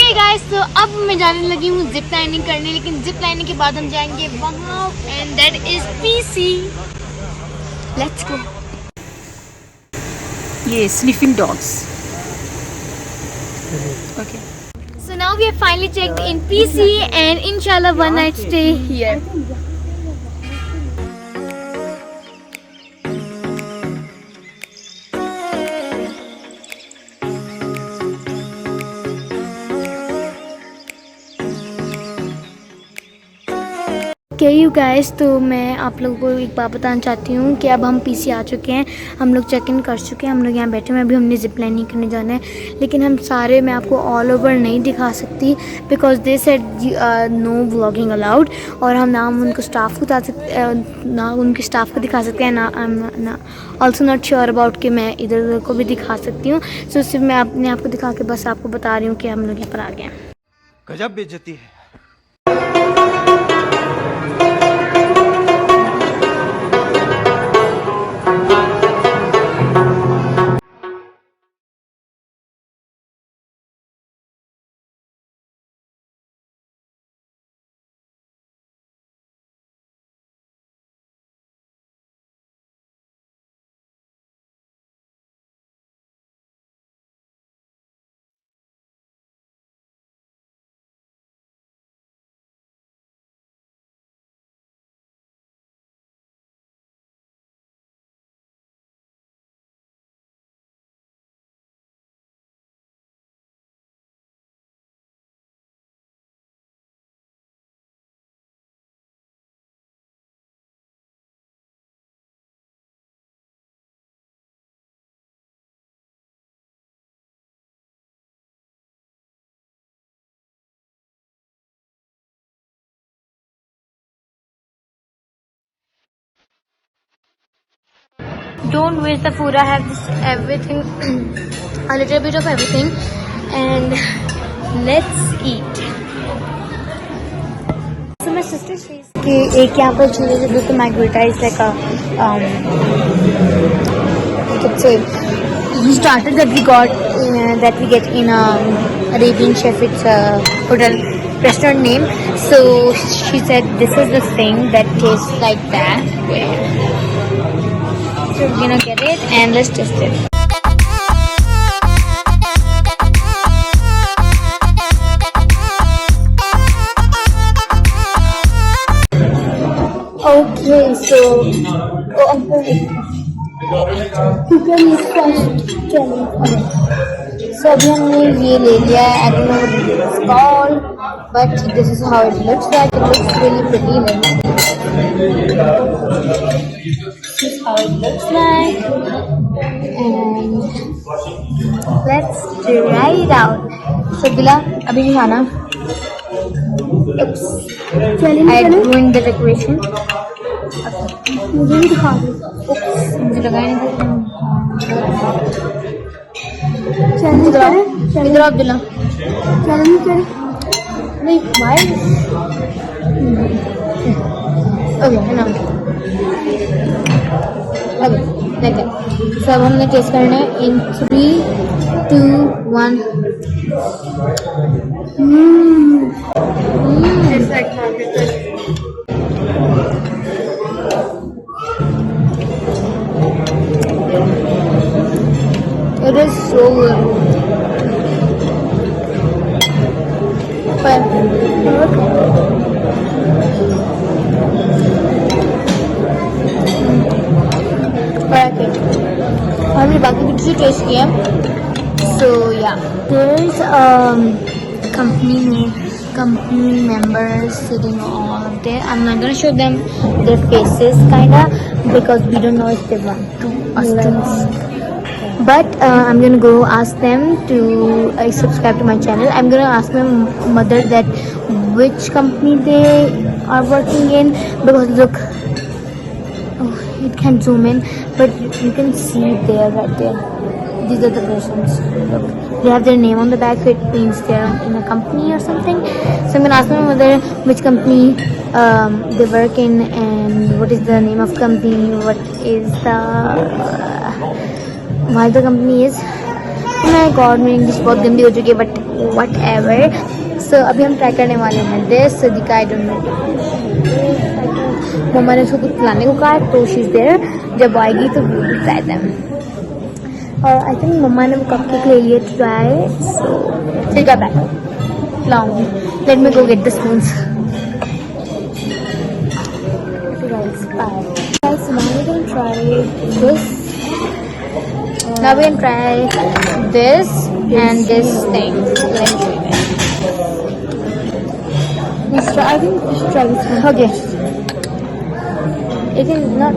Hey guys, तो अब मैं जाने लगी हूँ जिप लाइनिंग करने, लेकिन जिप लाइनिंग के बाद हम जाएंगे वहाँ and that is PC. Let's go. ये sniffing dogs. Okay, So now we have finally checked in PC and inshallah one night stay here. Okay you guys, तो मैं आप लोगों को एक बात बताना चाहती हूँ कि अब हम पीसी आ चुके हैं, हम लोग चेक इन कर चुके हैं, हम लोग यहाँ बैठे हैं। अभी हमने जिप लाइनिंग करने जाना है, लेकिन हम सारे मैं आपको ऑल ओवर नहीं दिखा सकती because they said no vlogging allowed. और हम ना उनको स्टाफ को बता सकते, ना उनके स्टाफ को दिखा सकते हैं, ना ऑल्सो नॉट श्योर अबाउट कि मैं इधर उधर को भी दिखा सकती हूँ। सो सिर्फ मैं अपने आप को दिखा के बस आपको बता रही हूँ कि हम लोग यहाँ पर आ गए हैं। गजब बेइज्जती है। Don't waste the food. I have this everything, a little bit of everything, and let's eat. So my sister says कि एक यहाँ पर चीज़ है जो margarita is like a you could say starter that we got that we get in Arabian Chef. It's a hotel restaurant name. So she said this is the thing that tastes like that. So we're gonna get it and let's test it. Okay, so so अभी हमने ये ले लिया है. I don't know what it is called, but this is how it looks like. It looks really pretty. This is how it looks like, and let's try it out. So Bila, अभी नहीं खाना. Oops, I ruined the decoration. मुझे भी दिखा दो. Oops, मुझे लगा नहीं था. इधर आप दिला. चैलेंज करें. नहीं भाई. ओके ना. ओके देखिए. सब हमने टेस्ट करना है in 3, 2, 1. It's like it is so good. But हमने बाकी भी चीज़ टेस्ट किया. So yeah, there's company members sitting all up there. I'm not gonna show them their faces kinda because we don't know if they want to us to. But I'm gonna go ask them to subscribe to my channel. I'm gonna ask my mother that which company they are working in, because look, oh, it can't zoom in, but you can see it there, right there. These are the persons. Look, they have their name on the back, so it means they're in a company or something. So I'm gonna ask my mother which company they work in and what is the name of company, what is the why the company is. My God मेरी English बहुत गंदी हो चुकी है but what ever. सो अभी हम try करने वाले हैं दिस सदिका. आई डोंट नो, मम्मा ने उसको कुछ खिलाने को कहा तो शी इज देयर. जब आएगी तो वी विल ट्राई देम. और आई थिंक मम्मा ने वो कपकेक ले लिए ट्राई. सो टेक बैक लाऊंगी. Let me go get the spoons. Guys, now we're gonna try this. Now we can try this and this thing. Let me show you guys. Let's try. I think we should try this one. Okay. It is not.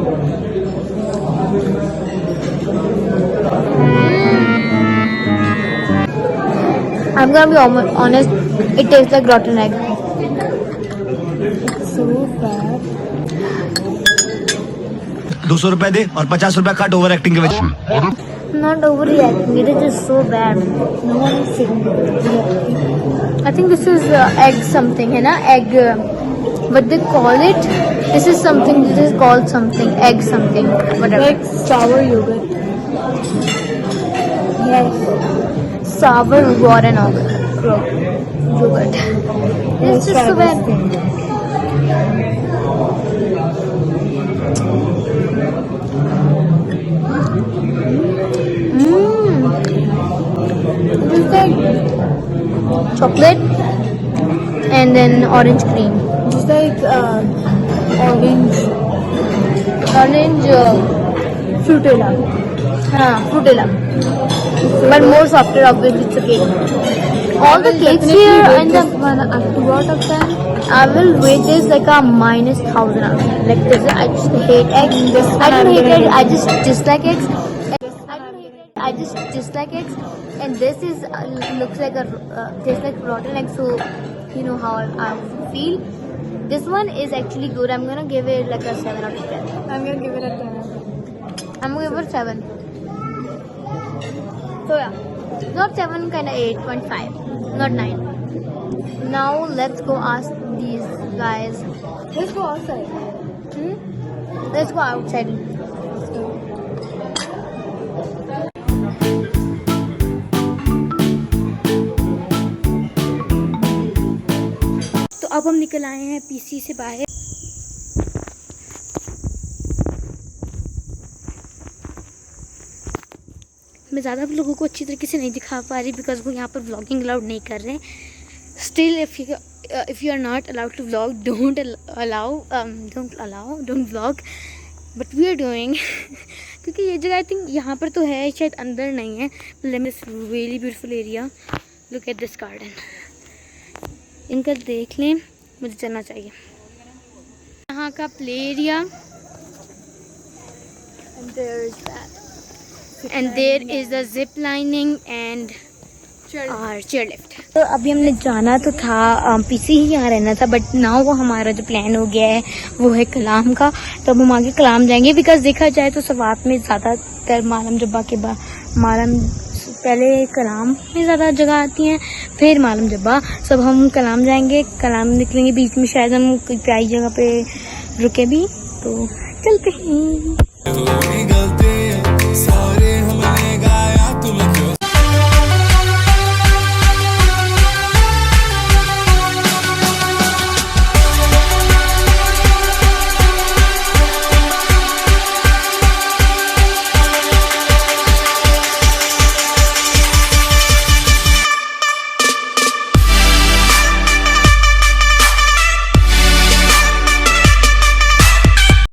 I'm gonna be honest. It tastes like rotten egg. It's so bad. 200 रुपए दे और 50 रुपए cut over acting के वजह. Not overreacting. It is just so bad. No one is saying. I think this is egg something, है ना? Egg. What they call it? This is something. This is called something. Egg something. Whatever. Like sour yogurt. Yes. Sour rotten yogurt. It's just so bad. It's like chocolate and then orange cream. It's like orange Frutella. Frutella. But more softer, obviously it's a cake. All the cakes here and the what of them? I will rate this like a -1000 out of 10. Like this, I just hate eggs. I don't hate eggs. I just dislike eggs. I just dislike eggs, and this is looks like a tastes like rotten egg. So you know how I feel. This one is actually good. I'm gonna give it like a 7 out of 10. I'm gonna give it a 10. I'm gonna give it 7. So yeah, not 7, kind of 8.5, not 9. Now let's go ask these guys. Let's go outside. Let's go outside. तो अब हम निकल आए हैं PC से बाहर. मैं ज़्यादा लोगों को अच्छी तरीके से नहीं दिखा पा रही बिकॉज वो यहाँ पर व्लॉगिंग अलाउड नहीं कर रहे हैं. Still if you are not allowed to vlog, don't vlog, but we are doing. क्योंकि ये जगह आई थिंक यहाँ पर तो है, शायद अंदर नहीं है. This really beautiful area. Look at this garden. इनका देख लें, मुझे चलना चाहिए. यहाँ का play area and there is the zip lining and chair lift. तो अभी हमने जाना तो था पीसी ही यहाँ रहना था, बट नाउ वो हमारा जो प्लान हो गया है वो है कलाम का. तो अब हम आगे कलाम जाएंगे बिकॉज देखा जाए तो सवात में ज़्यादातर मालम जब्बा के बाद पहले कलाम में ज़्यादा जगह आती हैं, फिर मालम जब्बा. सब हम कलाम जाएंगे, कलाम निकलेंगे, बीच में शायद हम कोई प्यारी जगह पे रुके भी, तो चलते हैं.